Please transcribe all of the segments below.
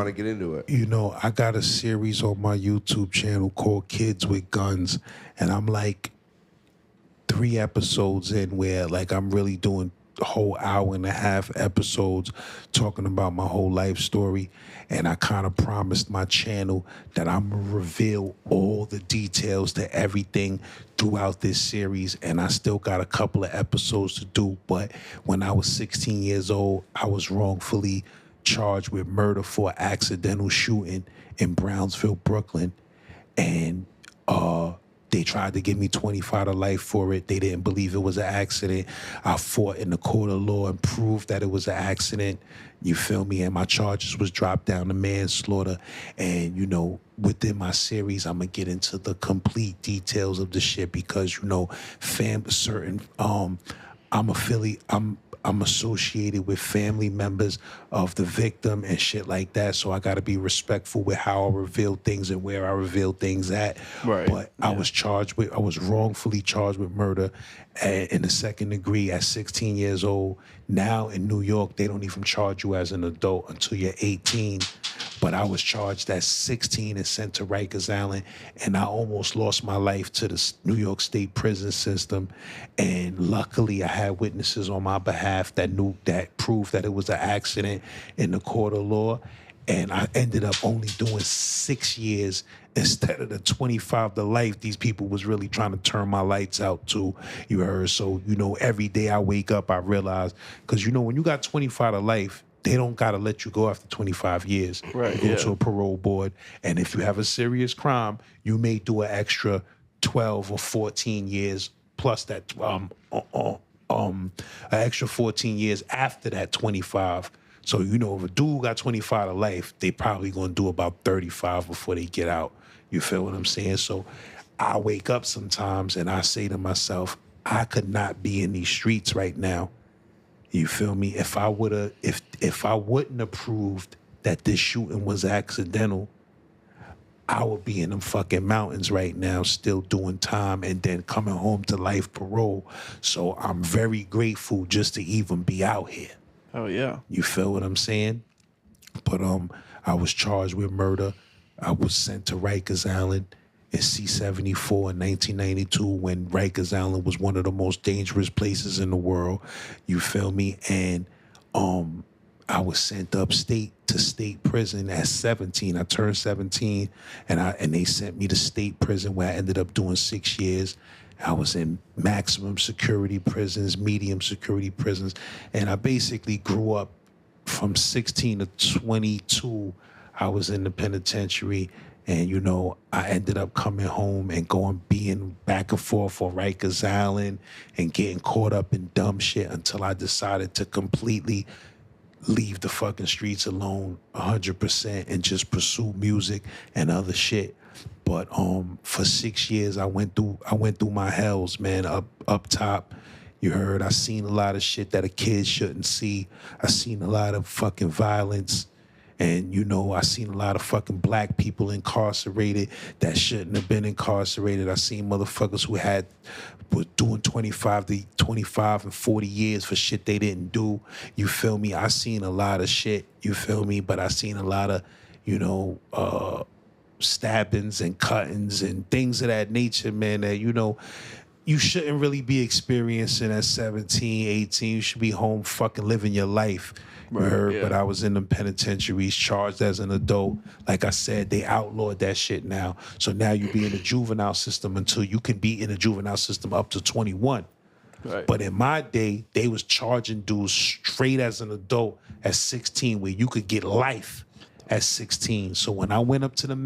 trying to get into it? You know, I got a series on my YouTube channel called Kids with Guns, and I'm like 3 episodes in where like I'm really doing whole hour and a half episodes talking about my whole life story. And I kind of promised my channel that I'm gonna reveal all the details to everything throughout this series. And I still got a couple of episodes to do. But when I was 16 years old, I was wrongfully charged with murder for accidental shooting in Brownsville, Brooklyn. And they tried to give me 25 to life for it. They didn't believe it was an accident. I fought in the court of law and proved that it was an accident. You feel me? And my charges was dropped down to manslaughter. And, you know, within my series, I'm going to get into the complete details of the shit because, you know, I'm associated with family members of the victim and shit like that. So I got to be respectful with how I reveal things and where I reveal things at. Right. But I was wrongfully charged with murder in the second degree at 16 years old. Now in New York, they don't even charge you as an adult until you're 18. But I was charged at 16 and sent to Rikers Island, and I almost lost my life to the New York State prison system. And luckily, I had witnesses on my behalf that proved that it was an accident in the court of law. And I ended up only doing 6 years instead of the 25 to life these people was really trying to turn my lights out to. You heard? So, you know, every day I wake up, I realize, because, you know, when you got 25 to life, they don't got to let you go after 25 years. Right, You go to a parole board, and if you have a serious crime, you may do an extra 12 or 14 years plus that, an extra 14 years after that 25. So, you know, if a dude got 25 to life, they probably going to do about 35 before they get out. You feel what I'm saying? So I wake up sometimes and I say to myself, I could not be in these streets right now. You feel me? If I wouldn't have proved that this shooting was accidental, I would be in them fucking mountains right now still doing time and then coming home to life parole. So I'm very grateful just to even be out here. Oh yeah. You feel what I'm saying? But I was charged with murder. I was sent to Rikers Island in C-74 in 1992 when Rikers Island was one of the most dangerous places in the world. You feel me? And I was sent upstate to state prison at 17. I turned 17 and they sent me to state prison where I ended up doing 6 years. I was in maximum security prisons, medium security prisons, and I basically grew up from 16 to 22. I was in the penitentiary, and, you know, I ended up coming home and being back and forth on Rikers Island and getting caught up in dumb shit until I decided to completely leave the fucking streets alone 100% and just pursue music and other shit. But for 6 years I went through my hells, man, up top. You heard, I seen a lot of shit that a kid shouldn't see. I seen a lot of fucking violence. And, you know, I seen a lot of fucking black people incarcerated that shouldn't have been incarcerated. I seen motherfuckers who was doing 25 and 40 years for shit they didn't do. You feel me? I seen a lot of shit, you feel me? But I seen a lot of, you know, stabbings and cuttings and things of that nature, man, that, you know, you shouldn't really be experiencing at 17, 18. You should be home fucking living your life. Right, heard? yeah. But I was in the penitentiaries charged as an adult. Like I said, they outlawed that shit now. So now you be in the juvenile system until you can be in the juvenile system up to 21. Right. But in my day, they was charging dudes straight as an adult at 16 where you could get life at 16. So when I went up to the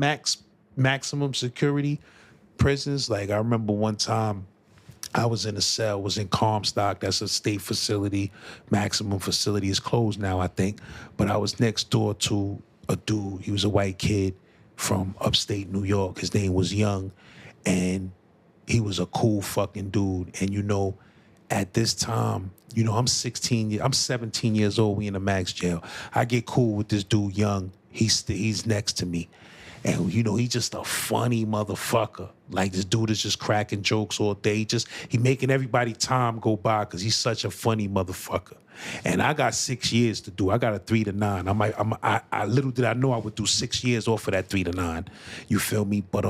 maximum security prisons, like I remember one time I was in a cell, was in Comstock. That's a state facility. Maximum facility is closed now, I think. But I was next door to a dude. He was a white kid from upstate New York. His name was Young. And he was a cool fucking dude. And, you know, at this time, you know, I'm 17 years old. We in the max jail. I get cool with this dude Young. He's next to me. And, you know, he just a funny motherfucker. Like, this dude is just cracking jokes all day. He making everybody time go by because he's such a funny motherfucker. And I got 6 years to do. I got a 3 to 9. I little did I know I would do 6 years off of that 3 to 9. You feel me? But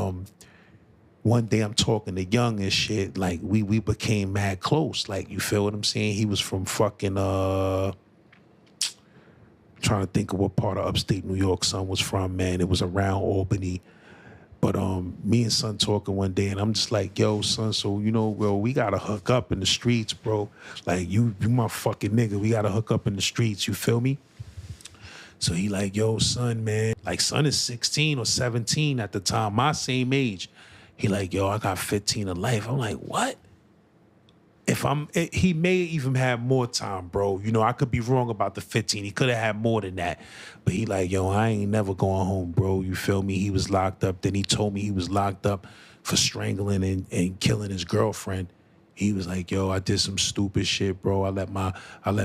one day I'm talking to Young and shit. Like, we became mad close. Like, you feel what I'm saying? He was from fucking trying to think of what part of upstate New York son was from, man. It was around Albany. But me and son talking one day, and I'm just like, yo, son, so, you know, well, we gotta hook up in the streets, bro. Like, you my fucking nigga. We gotta hook up in the streets, you feel me? So he like, yo, son, man. Like, son is 16 or 17 at the time, my same age. He like, yo, I got 15 of life. I'm like, what? He may even have more time, bro. You know, I could be wrong about the 15. He could have had more than that. But he like, yo, I ain't never going home, bro. You feel me? He was locked up. Then he told me he was locked up for strangling and killing his girlfriend. He was like, yo, I did some stupid shit, bro. I let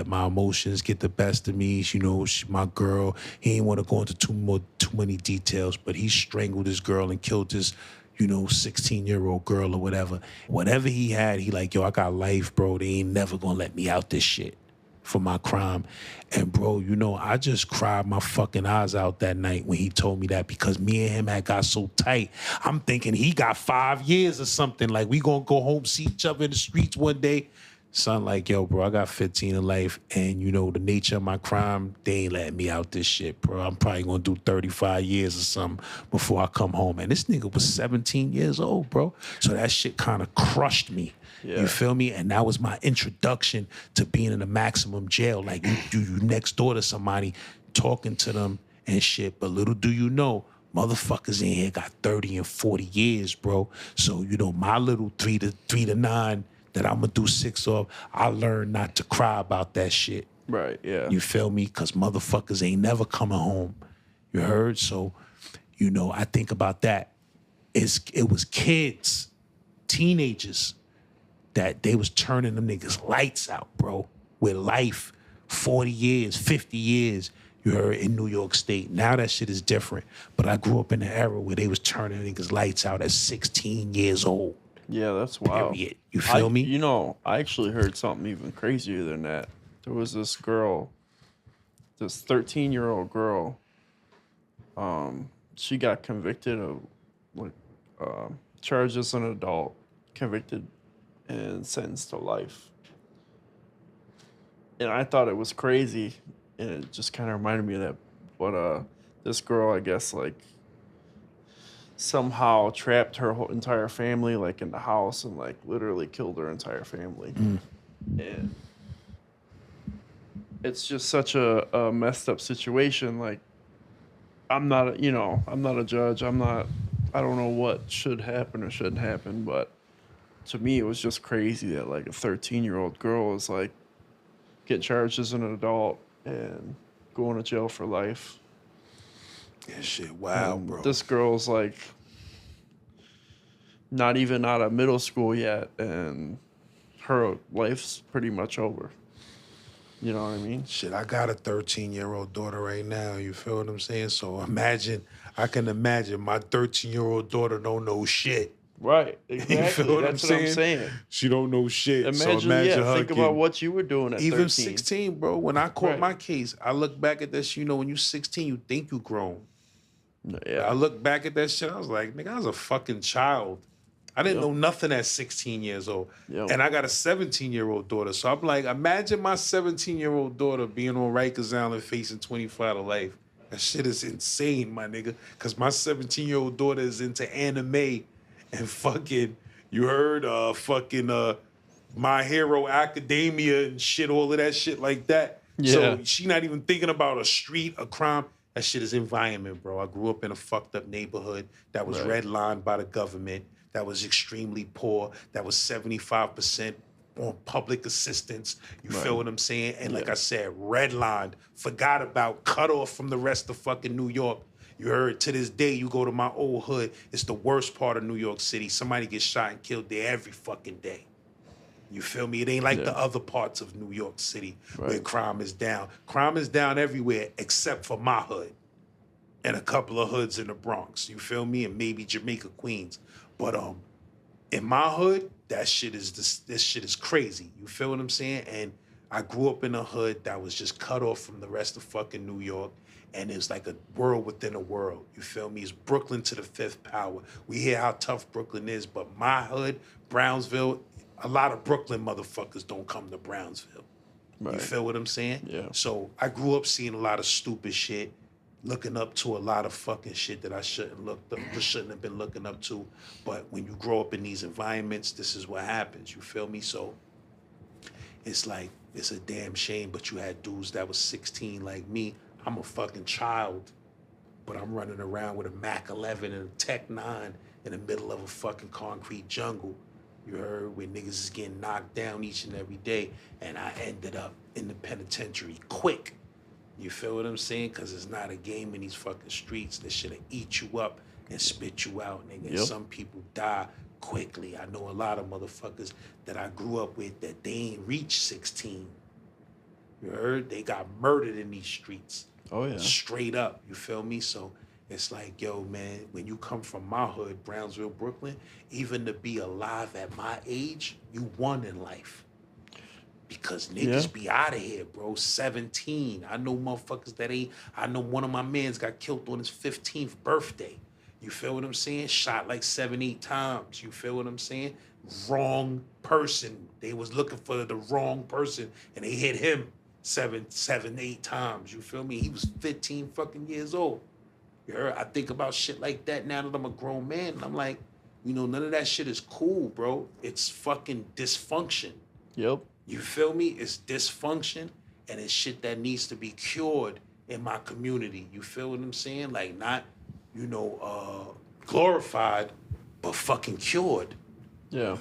my emotions get the best of me. You know, my girl. He didn't want to go into too many details, but he strangled his girl and killed his, you know, 16-year-old girl or whatever. Whatever he had, he like, yo, I got life, bro. They ain't never gonna let me out this shit for my crime. And bro, you know, I just cried my fucking eyes out that night when he told me that, because me and him had got so tight. I'm thinking he got 5 years or something. Like, we gonna go home, see each other in the streets one day. Son like, yo, bro, I got 15 in life, and you know, the nature of my crime, they ain't letting me out this shit, bro. I'm probably gonna do 35 years or something before I come home. And this nigga was 17 years old, bro. So that shit kind of crushed me. Yeah. You feel me? And that was my introduction to being in a maximum jail. Like, you next door to somebody, talking to them and shit. But little do you know, motherfuckers in here got 30 and 40 years, bro. So, you know, my little 3 to 9 that I'm gonna do 6 of, I learned not to cry about that shit. Right, yeah. You feel me? Because motherfuckers ain't never coming home. You heard? So, you know, I think about that. It was kids, teenagers, that they was turning them niggas lights out, bro, with life, 40 years, 50 years, you heard, in New York State. Now that shit is different. But I grew up in the era where they was turning niggas lights out at 16 years old. Yeah, that's wild. Period. You feel me? You know, I actually heard something even crazier than that. There was this girl, this 13-year-old girl. She got convicted of charged as an adult, convicted and sentenced to life. And I thought it was crazy, and it just kind of reminded me of that. But this girl, I guess, like, somehow trapped her whole entire family, like, in the house, and like literally killed her entire family. And it's just such a messed up situation. Like, I'm not a judge. I don't know what should happen or shouldn't happen, but to me it was just crazy that like a 13-year-old girl is like get charged as an adult and going to jail for life. Yeah, shit, wow, bro. This girl's like not even out of middle school yet, and her life's pretty much over. You know what I mean? Shit, I got a 13-year-old daughter right now. You feel what I'm saying? So I can imagine my 13-year-old daughter don't know shit. Right, exactly. You feel what That's I'm what I'm saying. She don't know shit. Imagine her think about what you were doing at 13. Even 16, bro. When I caught my case, I look back at this, you know, when you're 16, you think you grown. Yeah. I look back at that shit, I was like, nigga, I was a fucking child. I didn't know nothing at 16 years old. And I got a 17-year-old daughter. So I'm like, imagine my 17-year-old daughter being on Rikers Island facing 25 to life. That shit is insane, my nigga. Because my 17-year-old daughter is into anime and fucking, you heard, My Hero Academia and shit, all of that shit like that. Yeah. So she not even thinking about a street, a crime. That shit is environment, bro. I grew up in a fucked up neighborhood that was redlined by the government, that was extremely poor, that was 75% on public assistance. You feel what I'm saying? And like I said, redlined, forgot about, cut off from the rest of fucking New York. You heard, to this day, you go to my old hood, it's the worst part of New York City. Somebody gets shot and killed there every fucking day. You feel me? It ain't like the other parts of New York City where crime is down. Crime is down everywhere except for my hood. and a couple of hoods in the Bronx. You feel me? And maybe Jamaica, Queens. But in my hood, this shit is crazy. You feel what I'm saying? And I grew up in a hood that was just cut off from the rest of fucking New York. And it's like a world within a world. You feel me? It's Brooklyn to the fifth power. We hear how tough Brooklyn is, but my hood, Brownsville, a lot of Brooklyn motherfuckers don't come to Brownsville. You Right. feel what I'm saying? Yeah. So I grew up seeing a lot of stupid shit, looking up to a lot of fucking shit that I shouldn't have been looking up to. But when you grow up in these environments, this is what happens. You feel me? So it's like, it's a damn shame, but you had dudes that was 16 like me. I'm a fucking child, but I'm running around with a Mac 11 and a Tech 9 in the middle of a fucking concrete jungle. You heard, where niggas is getting knocked down each and every day, and I ended up in the penitentiary quick. You feel what I'm saying? Because it's not a game in these fucking streets. They should eat you up and spit you out, nigga. And Yep. some people die quickly. I know a lot of motherfuckers that I grew up with that they ain't reached 16. You heard? They got murdered in these streets. Oh yeah. Straight up. You feel me? So it's like, yo, man, when you come from my hood, Brownsville, Brooklyn, even to be alive at my age, you won in life. Because niggas Yeah. be out of here, bro. 17. I know motherfuckers that ain't. I know one of my mans got killed on his 15th birthday. You feel what I'm saying? Shot like 7, 8 times. You feel what I'm saying? Wrong person. They was looking for the wrong person, and they hit him 7, 8 times. You feel me? He was 15 fucking years old. You heard? I think about shit like that now that I'm a grown man, and I'm like, you know, none of that shit is cool, bro. It's fucking dysfunction. Yep. You feel me? It's dysfunction, and it's shit that needs to be cured in my community. You feel what I'm saying? Like, not, you know, glorified, but fucking cured. Yeah.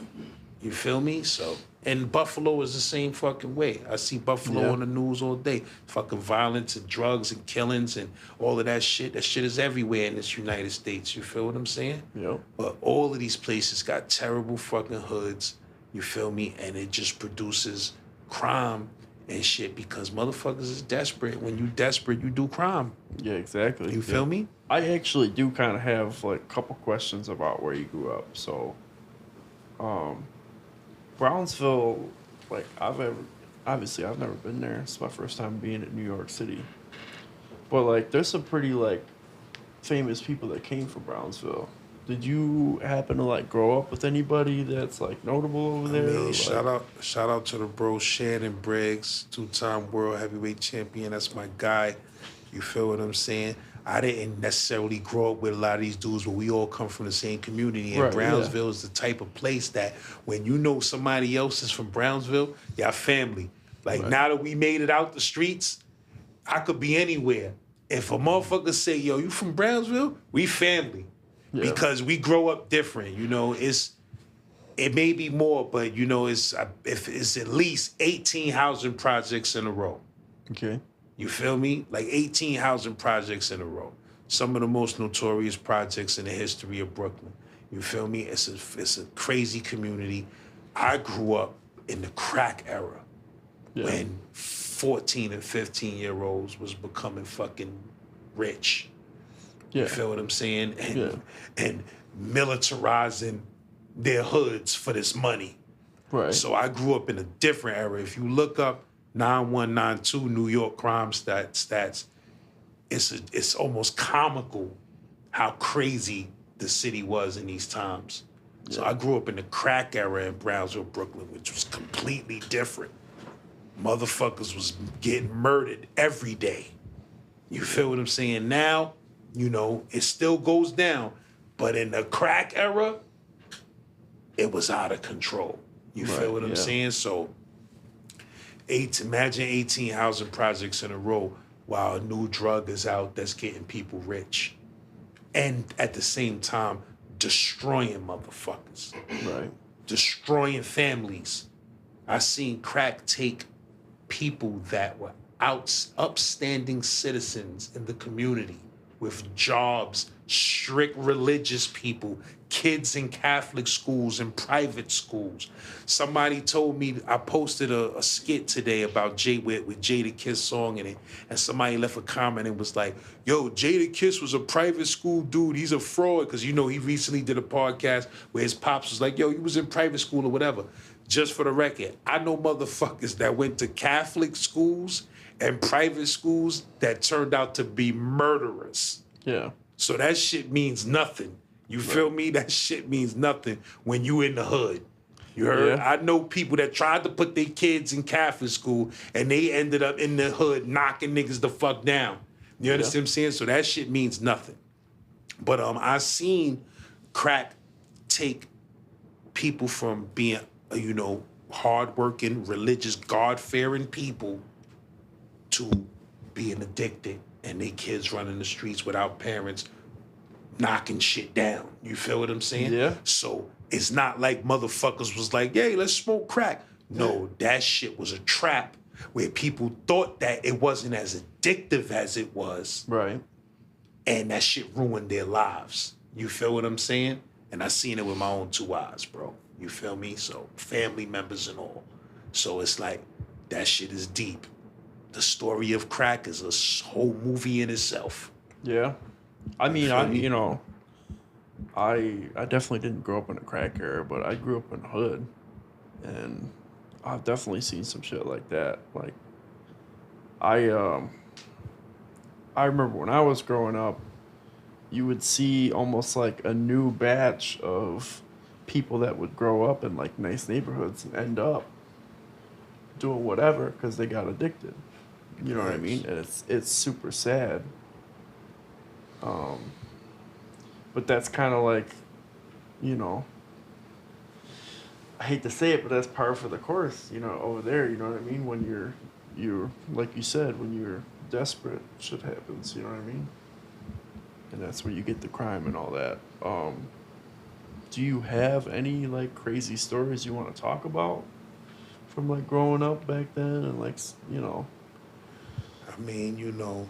You feel me? So, and Buffalo is the same fucking way. I see Buffalo Yeah. on the news all day. Fucking violence and drugs and killings and all of that shit. That shit is everywhere in this United States. You feel what I'm saying? Yep. But all of these places got terrible fucking hoods. You feel me? And it just produces crime and shit because motherfuckers is desperate. When you desperate, you do crime. Yeah, exactly. You feel Yeah. me? I actually do kind of have like a couple questions about where you grew up. So, Brownsville, like I've never been there. It's my first time being in New York City. But like, there's some pretty like famous people that came from Brownsville. Did you happen to like grow up with anybody that's like notable over I there? mean, Like, shout out to the bro Shannon Briggs, 2-time world heavyweight champion. That's my guy. You feel what I'm saying? I didn't necessarily grow up with a lot of these dudes, but we all come from the same community. And Right, Brownsville is the type of place that when you know somebody else is from Brownsville, y'all family. Like Right. now that we made it out the streets, I could be anywhere. If a motherfucker say, yo, you from Brownsville? We family. Yeah. Because we grow up different. You know, it may be more, but you know, if it's at least 18 housing projects in a row. Okay. You feel me? Like 18 housing projects in a row. Some of the most notorious projects in the history of Brooklyn. You feel me? It's a crazy community. I grew up in the crack era Yeah. when 14 and 15-year-olds was becoming fucking rich. Yeah. You feel what I'm saying? And, Yeah. and militarizing their hoods for this money. Right. So I grew up in a different era. If you look up 9192 New York crime stats, it's almost comical how crazy the city was in these times. So I grew up in the crack era in Brownsville, Brooklyn, which was completely different. Motherfuckers was getting murdered every day. You feel what I'm saying? Now, you know, it still goes down. But in the crack era, it was out of control. You Right, feel what I'm yeah. saying? So imagine 18 housing projects in a row while a new drug is out that's getting people rich. And at the same time, destroying motherfuckers. Right. Destroying families. I seen crack take people that were upstanding citizens in the community with jobs, strict religious people, kids in Catholic schools and private schools. Somebody told me, I posted a skit today about Jay with Jada Kiss song in it, and somebody left a comment and was like, yo, Jada Kiss was a private school dude, he's a fraud, because he recently did a podcast where his pops was like, yo, he was in private school or whatever. Just for the record, I know motherfuckers that went to Catholic schools and private schools that turned out to be murderers. Yeah. So that shit means nothing. You feel me? That shit means nothing when you in the hood. You heard? Yeah. I know people that tried to put their kids in Catholic school and they ended up in the hood knocking niggas the fuck down. You understand what I'm saying? So that shit means nothing. But I seen crack take people from being, hardworking, religious, God-fearing people to being addicted and they kids running the streets without parents knocking shit down. You feel what I'm saying? Yeah. So it's not like motherfuckers was like, hey, let's smoke crack. No, that shit was a trap where people thought that it wasn't as addictive as it was. Right. And that shit ruined their lives. You feel what I'm saying? And I seen it with my own two eyes, bro. You feel me? So family members and all. So it's like, that shit is deep. The story of crack is a whole movie in itself. Yeah. I mean, I definitely didn't grow up in a crack era, but I grew up in the hood. And I've definitely seen some shit like that. Like, I remember when I was growing up, you would see almost like a new batch of people that would grow up in like nice neighborhoods and end up doing whatever because they got addicted. You know what I mean? And it's super sad. But that's kind of like, I hate to say it, but that's par for the course, over there, you know what I mean? When you're like you said, when you're desperate, shit happens, you know what I mean? And that's where you get the crime and all that. Do you have any like crazy stories you want to talk about from like growing up back then and like, I mean,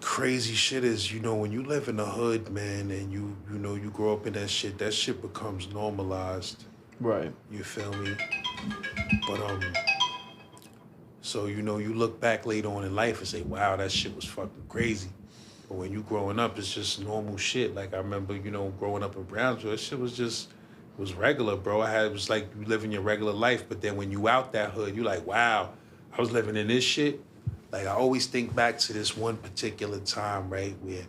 crazy shit is, when you live in the hood, man, and you grow up in that shit becomes normalized. Right. You feel me? But so you look back later on in life and say, wow, that shit was fucking crazy. But when you growing up, it's just normal shit. Like I remember, growing up in Brownsville, that shit was regular, bro. It was like you living your regular life, but then when you out that hood, you like, wow, I was living in this shit. Like I always think back to this one particular time, right, where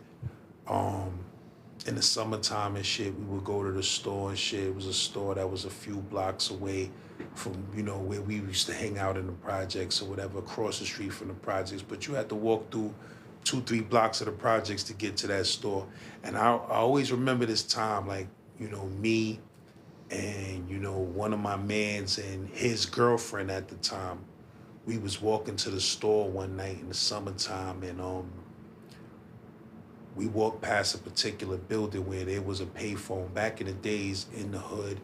in the summertime and shit, we would go to the store and shit. It was a store that was a few blocks away from, where we used to hang out in the projects or whatever, across the street from the projects. But you had to walk through 2-3 blocks of the projects to get to that store. And I always remember this time, like, me and, one of my mans and his girlfriend at the time, we was walking to the store one night in the summertime, and we walked past a particular building where there was a payphone. Back in the days in the hood,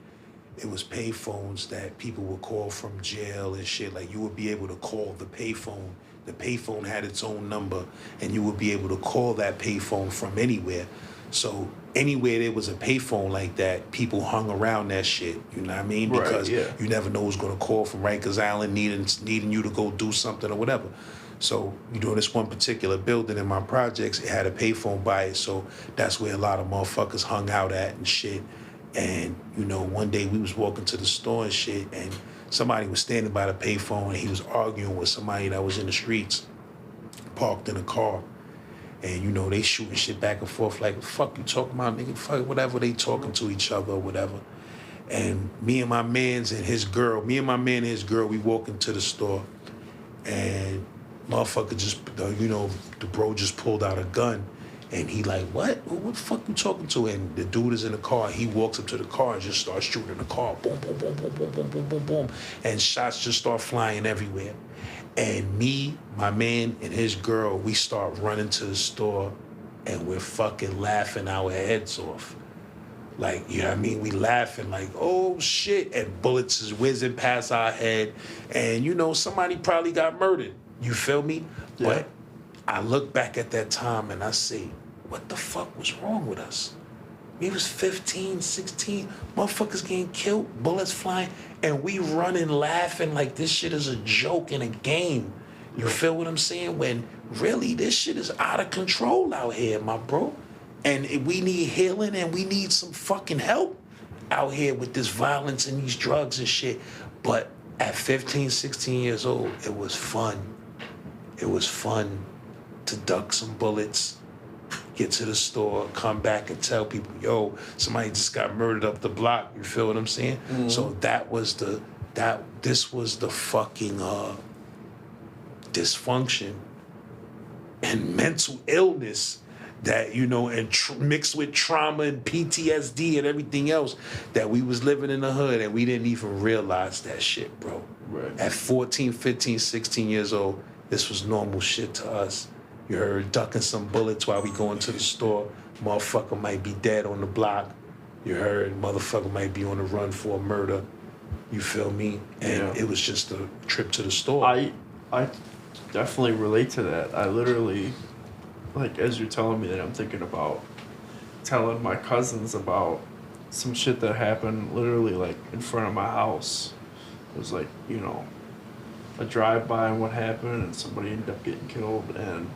it was payphones that people would call from jail and shit. Like you would be able to call the payphone. The payphone had its own number, and you would be able to call that payphone from anywhere. So anywhere there was a payphone like that, people hung around that shit. You know what I mean? Right, Because yeah. you never know who's gonna call from Rikers Island needing you to go do something or whatever. So this one particular building in my projects, it had a payphone by it. So that's where a lot of motherfuckers hung out at and shit. And one day we was walking to the store and shit, and somebody was standing by the payphone and he was arguing with somebody that was in the streets, parked in a car. And, they shooting shit back and forth like, fuck you talking about, nigga, fuck whatever, they talking to each other or whatever. And me and my man and his girl, we walk into the store, and motherfucker just, the bro just pulled out a gun. And he like, what the fuck you talking to? And the dude is in the car. He walks up to the car and just starts shooting the car. Boom, boom, boom, boom, boom, boom, boom, boom, boom. And shots just start flying everywhere. And me, my man, and his girl, we start running to the store, and we're fucking laughing our heads off. Like, you know what I mean? We laughing like, oh shit. And bullets is whizzing past our head. And somebody probably got murdered. You feel me? Yeah. But I look back at that time and I say, what the fuck was wrong with us? We was 15, 16, motherfuckers getting killed, bullets flying, and we running laughing like this shit is a joke in a game. You feel what I'm saying? When really this shit is out of control out here, my bro. And we need healing and we need some fucking help out here with this violence and these drugs and shit. But at 15, 16 years old, it was fun. It was fun to duck some bullets, get to the store, come back and tell people, yo, somebody just got murdered up the block. You feel what I'm saying? Mm-hmm. So this was the fucking dysfunction and mental illness that, you know, and mixed with trauma and PTSD and everything else that we was living in the hood and we didn't even realize that shit, bro. Right. At 14, 15, 16 years old, this was normal shit to us. You heard ducking some bullets while we going to the store. Motherfucker might be dead on the block. You heard motherfucker might be on the run for a murder. You feel me? And it was just a trip to the store. I definitely relate to that. I literally, like, as you're telling me that, I'm thinking about telling my cousins about some shit that happened literally, like, in front of my house. It was like, you know, a drive-by and what happened, and somebody ended up getting killed. And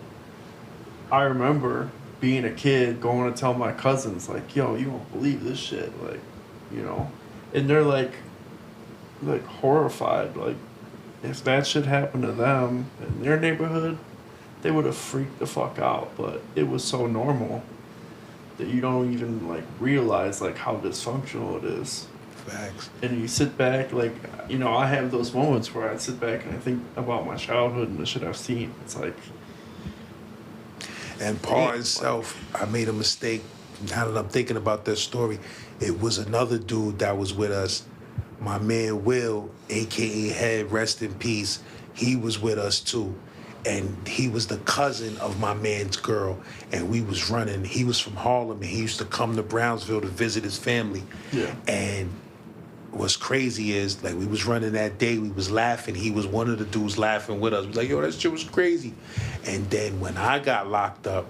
I remember being a kid going to tell my cousins, like, yo, you won't believe this shit, like, you know. And they're like horrified, like, if that shit happened to them in their neighborhood, they would have freaked the fuck out. But it was so normal that you don't even, like, realize, like, how dysfunctional it is. Facts. And you sit back, like, you know, I have those moments where I sit back and I think about my childhood and the shit I've seen. It's like... And part itself, I made a mistake. Now that I'm thinking about that story, it was another dude that was with us. My man Will, a.k.a. Head, rest in peace. He was with us too. And he was the cousin of my man's girl. And we was running. He was from Harlem and he used to come to Brownsville to visit his family. Yeah. And what's crazy is, like, we was running that day, we was laughing. He was one of the dudes laughing with us. We was like, yo, that shit was crazy. And then when I got locked up,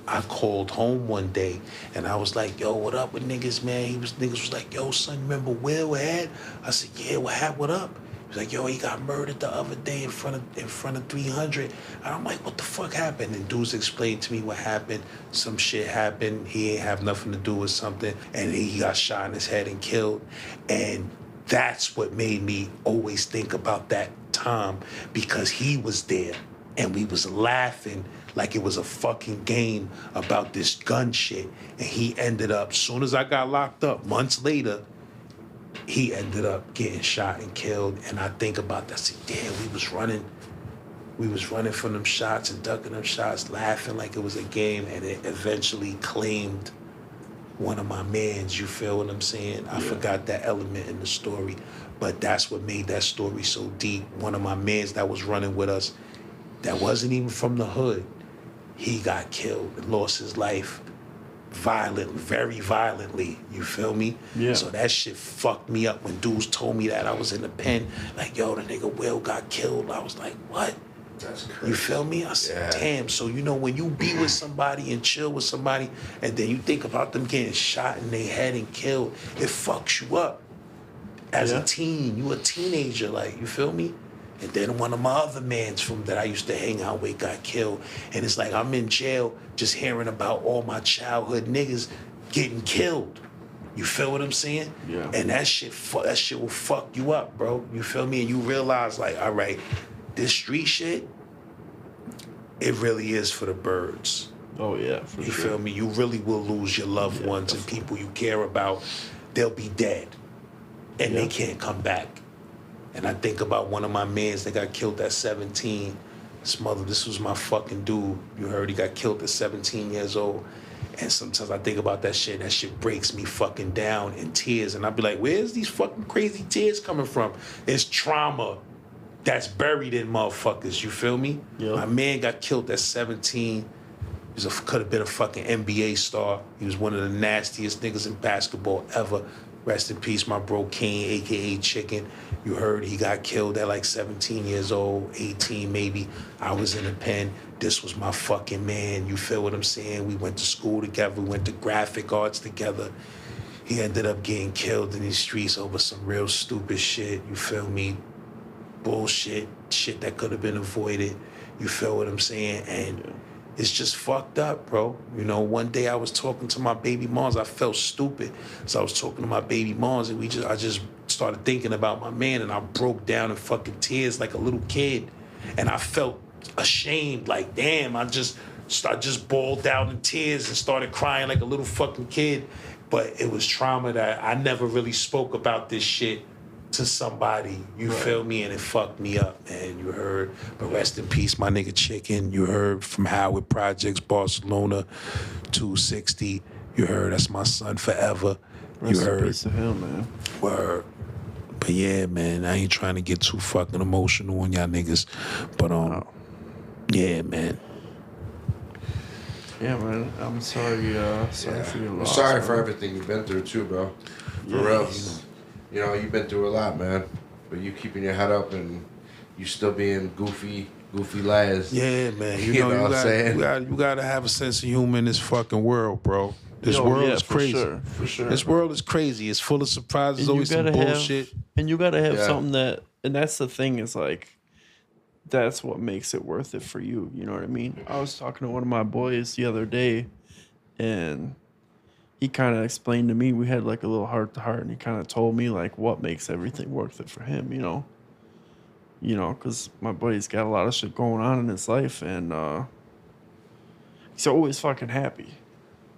I called home one day and I was like, yo, what up with niggas, man? Niggas was like, yo, son, remember Will had? I said, yeah, what up? He was like, yo, he got murdered the other day in front of 300. And I'm like, what the fuck happened? And dudes explained to me what happened. Some shit happened. He ain't have nothing to do with something. And he got shot in his head and killed. And that's what made me always think about that time, because he was there and we was laughing like it was a fucking game about this gun shit. And he ended up, soon as I got locked up, months later, he ended up getting shot and killed. And I think about that, I said, damn, we was running from them shots and ducking them shots, laughing like it was a game, and it eventually claimed one of my mans, you feel what I'm saying? I forgot that element in the story, but that's what made that story so deep. One of my mans that was running with us, that wasn't even from the hood, he got killed and lost his life very violently, you feel me? Yeah. So that shit fucked me up when dudes told me that. I was in the pen, like, yo, the nigga Will got killed. I was like, what? That's crazy. You feel me? I said, damn. So, you know, when you be with somebody and chill with somebody and then you think about them getting shot in their head and killed, it fucks you up. As a teen, you a teenager, like, you feel me? And then one of my other mans from that I used to hang out with got killed. And it's like I'm in jail just hearing about all my childhood niggas getting killed. You feel what I'm saying? Yeah. And that shit will fuck you up, bro. You feel me? And you realize, like, all right, this street shit, it really is for the birds. Oh, yeah, for You sure. feel me? You really will lose your loved ones and people you care about. They'll be dead. And they can't come back. And I think about one of my mans that got killed at 17. This was my fucking dude. You heard he got killed at 17 years old. And sometimes I think about that shit. That shit breaks me fucking down in tears. And I be like, where's these fucking crazy tears coming from? It's trauma that's buried in motherfuckers. You feel me? Yep. My man got killed at 17. Could have been a fucking NBA star. He was one of the nastiest niggas in basketball ever. Rest in peace, my bro Kane, aka Chicken. You heard he got killed at like 17 years old, 18 maybe. I was in the pen. This was my fucking man. You feel what I'm saying? We went to school together. We went to graphic arts together. He ended up getting killed in these streets over some real stupid shit. You feel me? Bullshit, shit that could have been avoided. You feel what I'm saying? And it's just fucked up, bro. You know, one day I was talking to my baby moms. I felt stupid. So I was talking to my baby moms, and I just started thinking about my man, and I broke down in fucking tears like a little kid. And I felt ashamed, like, damn, I just bawled out in tears and started crying like a little fucking kid. But it was trauma that I never really spoke about this shit to somebody, you feel me, and it fucked me up, man. You heard. But rest in peace, my nigga Chicken. You heard from Howard Projects, Barcelona, 260. You heard. That's my son forever. Rest you heard. in peace to him, man. Word. But yeah, man, I ain't trying to get too fucking emotional on y'all niggas. But yeah, man. Yeah, man. I'm sorry. Sorry for your loss. I'm sorry man. for everything you've been through too, bro. For real. You know, you've been through a lot, man. But you keeping your head up and you still being goofy lads. Yeah, man. You know what I'm saying? You gotta have a sense of humor in this fucking world, bro. This world is crazy. For sure. This world is crazy. It's full of surprises, always some bullshit. And you gotta have something that, and that's the thing, is like, that's what makes it worth it for you. You know what I mean? I was talking to one of my boys the other day, and he kind of explained to me, we had like a little heart to heart, and he kind of told me like what makes everything worth it for him, you know? Because my buddy's got a lot of shit going on in his life, and he's always fucking happy.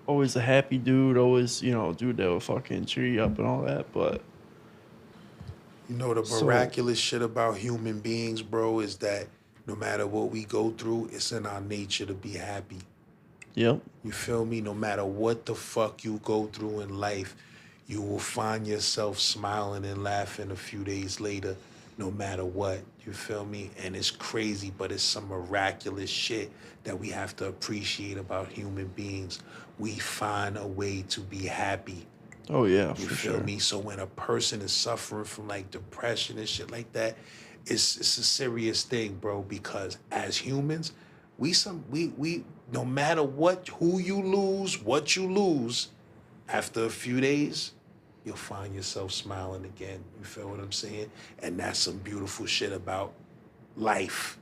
Always a happy dude, always, dude that will fucking cheer you up and all that, but... You know, the miraculous shit about human beings, bro, is that no matter what we go through, it's in our nature to be happy. Yep. You feel me? No matter what the fuck you go through in life, you will find yourself smiling and laughing a few days later, no matter what. You feel me? And it's crazy, but it's some miraculous shit that we have to appreciate about human beings. We find a way to be happy. Oh, yeah, You for feel sure. me? So when a person is suffering from like depression and shit like that, it's a serious thing, bro, because as humans, we no matter who you lose, what you lose, after a few days, you'll find yourself smiling again. You feel what I'm saying? And that's some beautiful shit about life.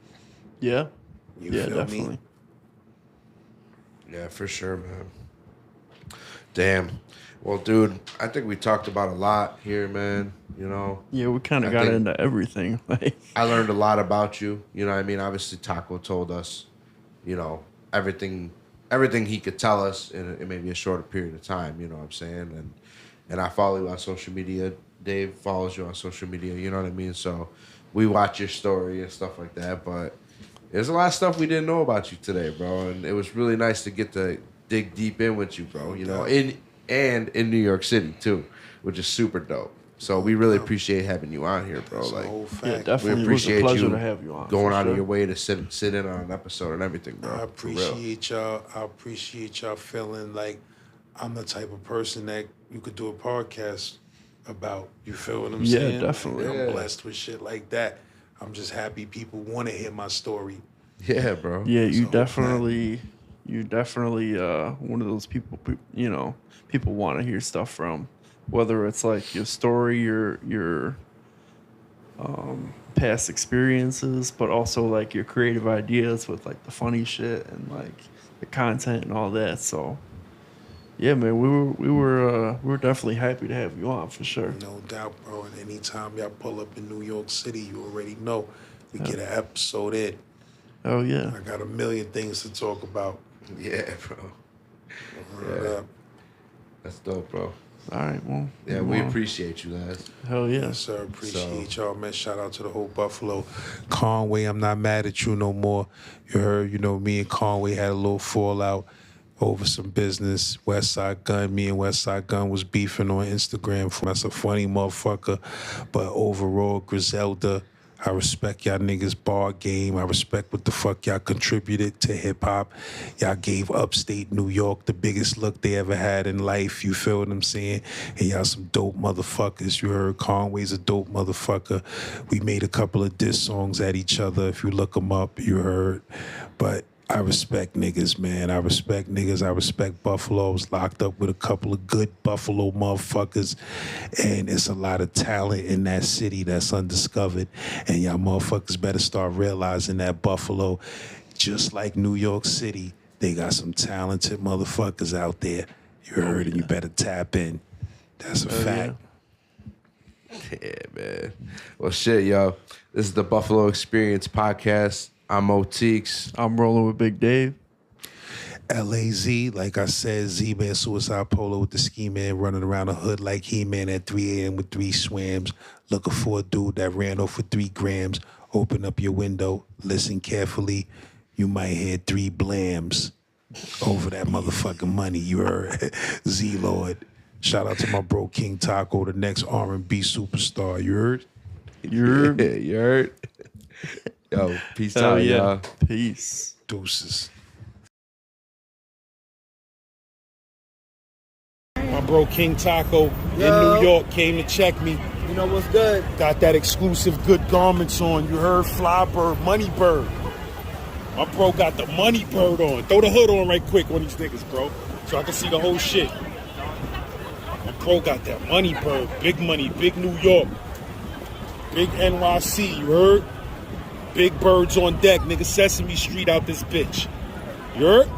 Yeah. You Yeah, feel definitely. me? Yeah, for sure, man. Damn. Well, dude, I think we talked about a lot here, man. You know, Yeah, we kind I of got think- into everything. Like, I learned a lot about you. You know what I mean? Obviously, Taco told us, everything he could tell us in maybe a shorter period of time. You know what I'm saying? And I follow you on social media. Dave follows you on social media. You know what I mean? So we watch your story and stuff like that. But there's a lot of stuff we didn't know about you today, bro. And it was really nice to get to dig deep in with you, bro. You know, in New York City too, which is super dope. So we really appreciate having you on here, bro. That's a Like, whole yeah, fact. definitely. we It was a appreciate pleasure you to have you on. going for out sure. of your way to sit in on an episode and everything, bro. I For real. appreciate y'all. I appreciate y'all feeling like I'm the type of person that you could do a podcast about. You feel what I'm Yeah, saying? definitely. Like, Yeah. I'm blessed with shit like that. I'm just happy people want to hear my story. Yeah, bro. Yeah, It's a you whole definitely one of those people. People want to hear stuff from, whether it's like your story, your past experiences, but also like your creative ideas with like the funny shit and like the content and all that. So, yeah, man, we were definitely happy to have you on for sure. No doubt, bro. And anytime y'all pull up in New York City, you already know we get an episode in. Oh yeah, I got a million things to talk about. Yeah, bro. Word up. That's dope, bro. all right, well, Yeah, we appreciate you, lads. hell yeah. Yes, sir. Appreciate y'all, man. Shout out to the whole Buffalo. Conway, I'm not mad at you no more. You heard, me and Conway had a little fallout over some business. West Side Gun, me and West Side Gun was beefing on Instagram. That's a funny motherfucker. But overall, Griselda, I respect y'all niggas bar game. I respect what the fuck y'all contributed to hip hop. Y'all gave upstate New York the biggest look they ever had in life. You feel what I'm saying? And y'all some dope motherfuckers. You heard Conway's a dope motherfucker. We made a couple of diss songs at each other. If you look them up, you heard. But I respect niggas, man. I respect niggas. I respect Buffalo. I was locked up with a couple of good Buffalo motherfuckers. And it's a lot of talent in that city that's undiscovered. And y'all motherfuckers better start realizing that Buffalo, just like New York City, they got some talented motherfuckers out there. You heard, and you better tap in. That's a fact. Yeah, man. Well, shit, yo. This is the Buffalo Experience Podcast. I'm Oteeks. I'm rolling with Big Dave. LAZ, like I said, Z-Man Suicide Polo with the ski man running around the hood like He-Man at 3 a.m. with 3 swams, looking for a dude that ran off with 3 grams. Open up your window, listen carefully. You might hear 3 blams over that motherfucking money. You heard? Z-Lord. Shout out to my bro King Taco, the next R&B superstar. You heard? You heard? Yo, peace out, y'all. Peace. Deuces. My bro King Taco in New York came to check me. You know what's good? Got that exclusive good garments on. You heard? Fly bird, money bird. My bro got the money bird on. Throw the hood on right quick on these niggas, bro, so I can see the whole shit. My bro got that money bird. Big money, big New York. Big NYC, you heard? Big birds on deck, nigga. Sesame Street out this bitch. You heard?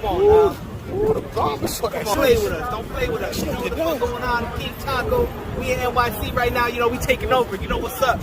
Come on now. Don't play with us. Don't play with us. You know what's going on? King Taco. We in NYC right now. You know, we taking over. You know what's up?